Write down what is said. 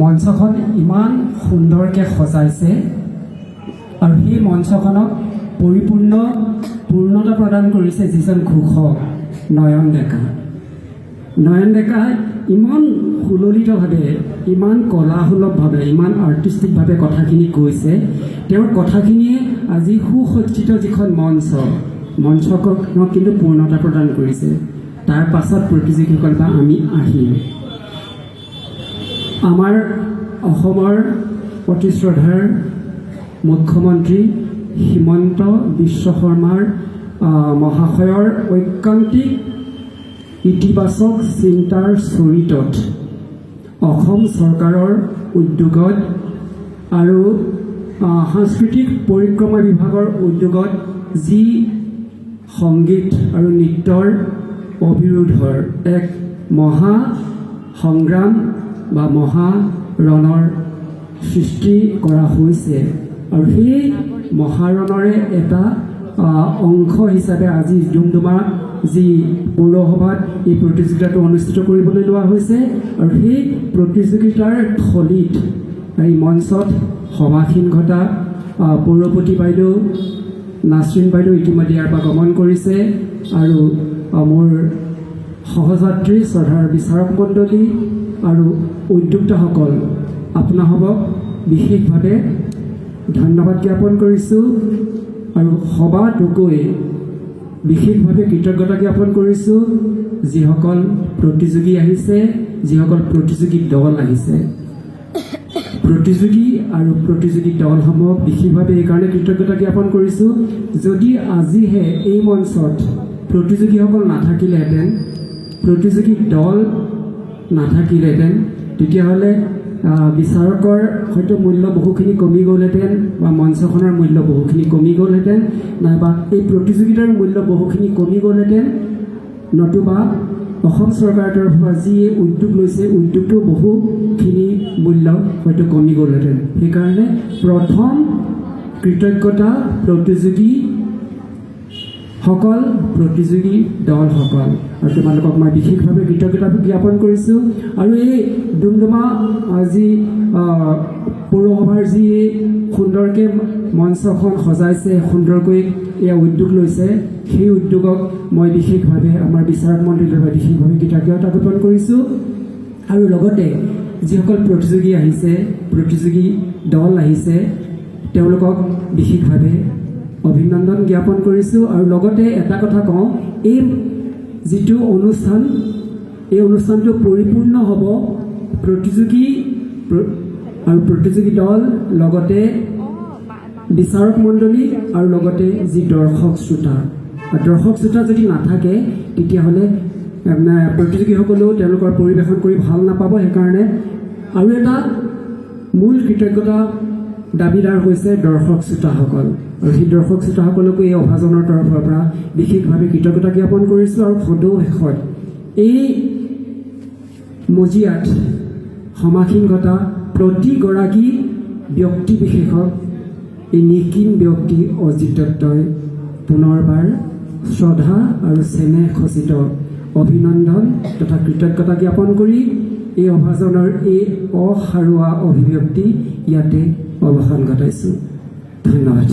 মঞ্চখন ইমান সুন্দৰকৈ সজাইছে আৰু সেই মঞ্চখনক পূৰ্ণতা প্ৰদান কৰিছে যিজন ঘোষক নয়ন ডেকা। নয়ন ডেকাই ইমান সুললিতভাৱে, ইমান কলাসুলভভাৱে, ইমান আৰ্টিষ্টিকভাৱে কথাখিনি কৈছে। তেওঁৰ কথাখিনিয়ে আজি সুসজ্জিত যিখন মঞ্চখনক কিন্তু পূৰ্ণতা প্ৰদান কৰিছে। তাৰ পাছত প্ৰতিযোগীসকল বা আমি আহিম। আমাৰ অসমৰ অতি শ্ৰদ্ধাৰ মুখ্যমন্ত্ৰী হিমন্ত বিশ্ব শৰ্মাৰ মহাশয়ৰ ঐকান্তিক ইতিবাচক চিন্তাৰ চৰিতত অসম চৰকাৰৰ উদ্যোগত আৰু সাংস্কৃতিক পৰিক্ৰমা বিভাগৰ উদ্যোগত যি সংগীত আৰু নৃত্যৰ অবিৰোধৰ এক মহা সংগ্ৰাম বা মহাৰণৰ সৃষ্টি কৰা হৈছে আৰু সেই মহাৰণৰে এটা অংশ হিচাপে আজি ডুমডুমা যি পৌৰসভাত এই প্ৰতিযোগিতাটো অনুষ্ঠিত কৰিবলৈ লোৱা হৈছে। আৰু সেই প্ৰতিযোগিতাৰ থলীত এই মঞ্চত সমাসীন ঘটা পৌৰপতি বাইদেউ নাছৰিন বাইদেউ ইতিমধ্যে ইয়াৰ পৰা গমন কৰিছে আৰু মোৰ সহযাত্ৰী শ্ৰদ্ধাৰ বিচাৰক মণ্ডলী আৰু উদ্যোক্তাসকল আপোনাসৱক বিশেষভাৱে ধন্যবাদ জ্ঞাপন কৰিছোঁ আৰু সবাতোকৈ বিশেষভাৱে কৃতজ্ঞতা জ্ঞাপন কৰিছোঁ যিসকল প্ৰতিযোগী আহিছে, যিসকল প্ৰতিযোগী দল আহিছে। প্ৰতিযোগী আৰু প্ৰতিযোগী দলসমূহক বিশেষভাৱে এইকাৰণে কৃতজ্ঞতা জ্ঞাপন কৰিছোঁ, যদি আজিহে এই মঞ্চত প্ৰতিযোগীসকল নাথাকিলেহেঁতেন, প্ৰতিযোগী দল নাথাকিলেহেঁতেন, তেতিয়াহ'লে বিচাৰকৰ হয়তো মূল্য বহুখিনি কমি গ'লহেঁতেন বা মঞ্চখনৰ মূল্য বহুখিনি কমি গ'লহেঁতেন, নাইবা এই প্ৰতিযোগিতাৰ মূল্য বহুখিনি কমি গ'লহেঁতেন, নতুবা অসম চৰকাৰৰ তৰফৰ পৰা যি এই উদ্যোগ লৈছে উদ্যোগটো বহুখিনি মূল্য হয়তো কমি গ'লহেঁতেন। সেইকাৰণে প্ৰথম কৃতজ্ঞতা প্ৰতিযোগী দলসকল আৰু তোমালোকক মই বিশেষভাৱে কৃতজ্ঞতা জ্ঞাপন কৰিছোঁ। আৰু এই ডুমডুমা যি পৌৰসভাৰ যি সুন্দৰকৈ মঞ্চখন সজাইছে, সুন্দৰকৈ এয়া উদ্যোগ লৈছে, সেই উদ্যোগক মই বিশেষভাৱে আমাৰ বিচাৰক মণ্ডলীৰ বাবে বিশেষভাৱে কৃতজ্ঞতা জ্ঞাপন কৰিছোঁ। আৰু লগতে যিসকল প্ৰতিযোগী আহিছে, প্ৰতিযোগী দল আহিছে, তেওঁলোকক বিশেষভাৱে অভিনন্দন জ্ঞাপন কৰিছোঁ। আৰু লগতে এটা কথা কওঁ, এই যিটো অনুষ্ঠান, এই অনুষ্ঠানটো পৰিপূৰ্ণ হ'ব প্ৰতিযোগী আৰু প্ৰতিযোগী দল, লগতে বিচাৰক মণ্ডলী আৰু লগতে যি দৰ্শক শ্ৰোতা যদি নাথাকে তেতিয়াহ'লে প্ৰতিযোগীসকলেও তেওঁলোকৰ পৰিৱেশন কৰি ভাল নাপাব। সেইকাৰণে আৰু এটা মূল কৃতজ্ঞতা দাবীদাৰ হৈছে দৰ্শক শ্ৰোতাসকল, আৰু সেই দৰ্শক শ্ৰোতাসকলকো এই অভাজনৰ তৰফৰ পৰা বিশেষভাৱে কৃতজ্ঞতা জ্ঞাপন কৰিছোঁ। আৰু সদৌ শেষত এই মজিয়াত সমাসীন ঘটা প্ৰতিগৰাকী ব্যক্তি বিশেষক এই নিকিন ব্যক্তি অজিত দত্তই পুনৰবাৰ শ্ৰদ্ধা আৰু চেনেহ খচিত অভিনন্দন তথা কৃতজ্ঞতা জ্ঞাপন কৰি এই অভাজনৰ এই অসাৰুৱা অভিব্যক্তি ইয়াতে অৱসান ঘটাইছোঁ। ধন্যবাদ।